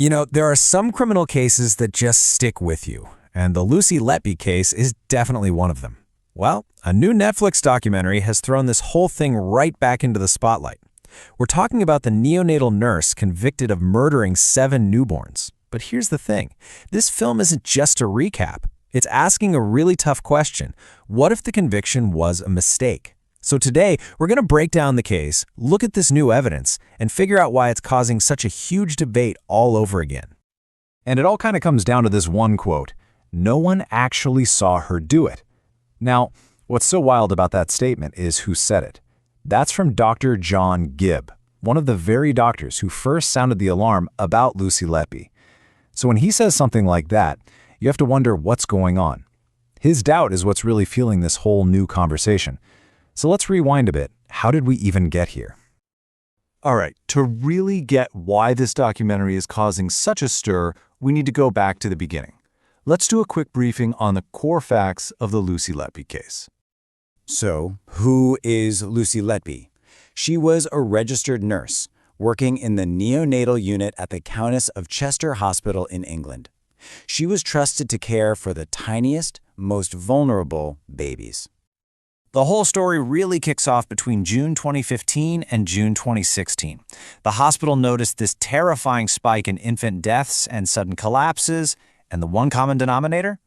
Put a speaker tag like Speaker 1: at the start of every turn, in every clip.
Speaker 1: You know, there are some criminal cases that just stick with you, and the Lucy Letby case is definitely one of them. Well, a new Netflix documentary has thrown this whole thing right back into the spotlight. We're talking about the neonatal nurse convicted of murdering 7 newborns. But here's the thing. This film isn't just a recap. It's asking a really tough question. What if the conviction was a mistake? So today, we're going to break down the case, look at this new evidence, and figure out why it's causing such a huge debate all over again.
Speaker 2: And it all kind of comes down to this one quote: "No one actually saw her do it." Now, what's so wild about that statement is who said it. That's from Dr. John Gibb, one of the very doctors who first sounded the alarm about Lucy Letby. So when he says something like that, you have to wonder what's going on. His doubt is what's really fueling this whole new conversation. So let's rewind a bit. How did we even get here?
Speaker 3: All right, to really get why this documentary is causing such a stir, we need to go back to the beginning. Let's do a quick briefing on the core facts of the Lucy Letby case.
Speaker 4: So, who is Lucy Letby? She was a registered nurse working in the neonatal unit at the Countess of Chester Hospital in England. She was trusted to care for the tiniest, most vulnerable babies. The whole story really kicks off between June 2015 and June 2016. The hospital noticed this terrifying spike in infant deaths and sudden collapses, and the one common denominator?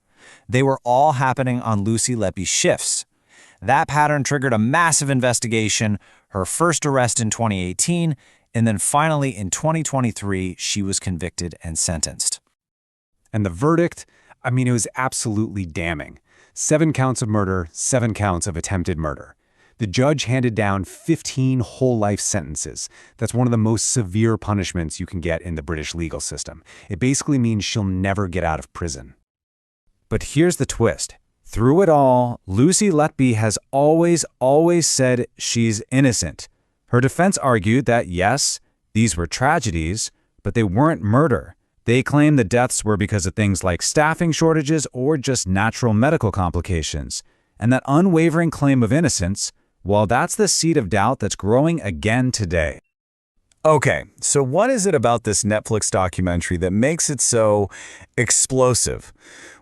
Speaker 4: They were all happening on Lucy Letby's shifts. That pattern triggered a massive investigation, her first arrest in 2018, and then finally in 2023, she was convicted and sentenced.
Speaker 2: And the verdict? It was absolutely damning. 7 counts of murder, 7 counts of attempted murder. The judge handed down 15 whole life sentences. That's one of the most severe punishments you can get in the British legal system. It basically means she'll never get out of prison. But here's the twist. Through it all, Lucy Letby has always said she's innocent. Her defense argued that, yes, these were tragedies, but they weren't murder. They claim the deaths were because of things like staffing shortages or just natural medical complications. And that unwavering claim of innocence, well, that's the seed of doubt that's growing again today.
Speaker 1: Okay, so what is it about this Netflix documentary that makes it so explosive?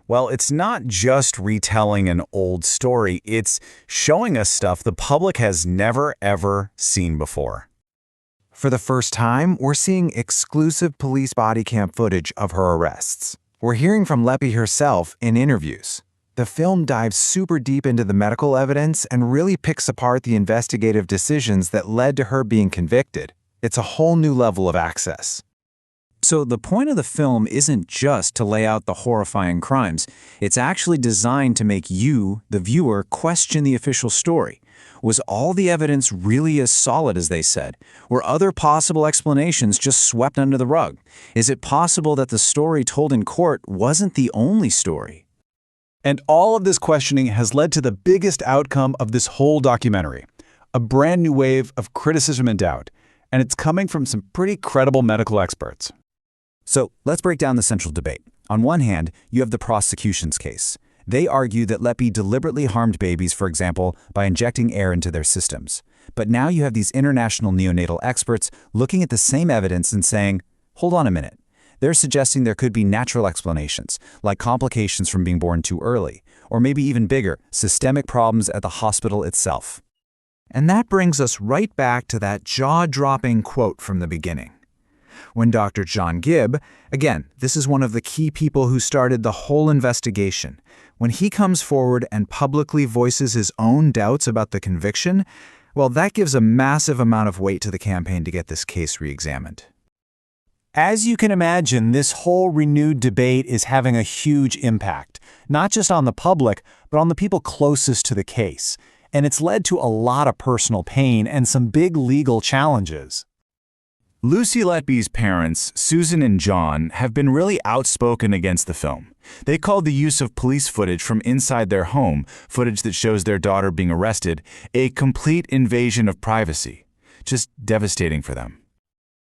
Speaker 1: Well, it's not just retelling an old story, it's showing us stuff the public has never, ever seen before.
Speaker 5: For the first time, we're seeing exclusive police body cam footage of her arrests. We're hearing from Letby herself in interviews. The film dives super deep into the medical evidence and really picks apart the investigative decisions that led to her being convicted. It's a whole new level of access.
Speaker 4: So the point of the film isn't just to lay out the horrifying crimes. It's actually designed to make you, the viewer, question the official story. Was all the evidence really as solid as they said? Were other possible explanations just swept under the rug? Is it possible that the story told in court wasn't the only story?
Speaker 3: And all of this questioning has led to the biggest outcome of this whole documentary, a brand new wave of criticism and doubt, and it's coming from some pretty credible medical experts.
Speaker 4: So let's break down the central debate. On one hand, you have the prosecution's case. They argue that Letby deliberately harmed babies, for example, by injecting air into their systems. But now you have these international neonatal experts looking at the same evidence and saying, hold on a minute. They're suggesting there could be natural explanations, like complications from being born too early, or maybe even bigger, systemic problems at the hospital itself.
Speaker 5: And that brings us right back to that jaw-dropping quote from the beginning. When Dr. John Gibb, again, this is one of the key people who started the whole investigation, when he comes forward and publicly voices his own doubts about the conviction, well, that gives a massive amount of weight to the campaign to get this case re-examined.
Speaker 1: As you can imagine, this whole renewed debate is having a huge impact, not just on the public, but on the people closest to the case. And it's led to a lot of personal pain and some big legal challenges.
Speaker 3: Lucy Letby's parents, Susan and John, have been really outspoken against the film. They called the use of police footage from inside their home, footage that shows their daughter being arrested, a complete invasion of privacy. Just devastating for them.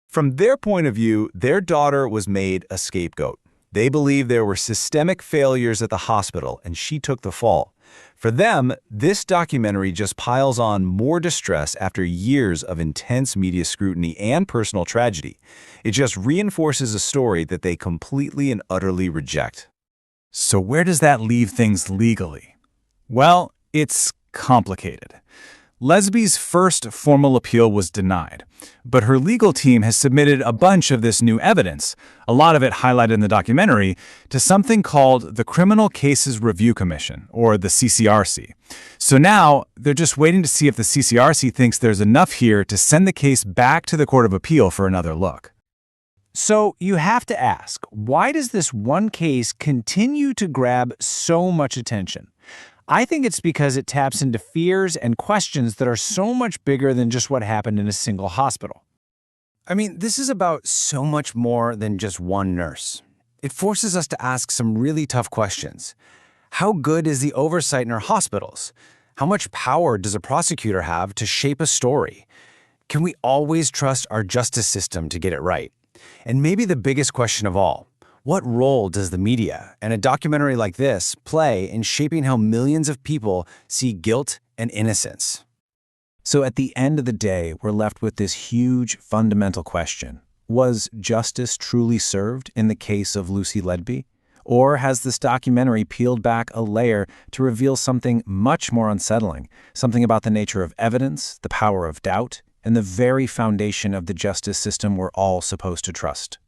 Speaker 1: From their point of view, their daughter was made a scapegoat. They believe there were systemic failures at the hospital, and she took the fall. For them, this documentary just piles on more distress after years of intense media scrutiny and personal tragedy. It just reinforces a story that they completely and utterly reject.
Speaker 2: So where does that leave things legally? Well, it's complicated. Letby's first formal appeal was denied, but her legal team has submitted a bunch of this new evidence, a lot of it highlighted in the documentary, to something called the Criminal Cases Review Commission, or the CCRC. So now they're just waiting to see if the CCRC thinks there's enough here to send the case back to the Court of Appeal for another look.
Speaker 5: So you have to ask, why does this one case continue to grab so much attention? I think it's because it taps into fears and questions that are so much bigger than just what happened in a single hospital.
Speaker 4: I mean, this is about so much more than just one nurse. It forces us to ask some really tough questions. How good is the oversight in our hospitals? How much power does a prosecutor have to shape a story? Can we always trust our justice system to get it right? And maybe the biggest question of all, what role does the media and a documentary like this play in shaping how millions of people see guilt and innocence?
Speaker 5: So at the end of the day, we're left with this huge fundamental question. Was justice truly served in the case of Lucy Letby? Or has this documentary peeled back a layer to reveal something much more unsettling, something about the nature of evidence, the power of doubt, and the very foundation of the justice system we're all supposed to trust?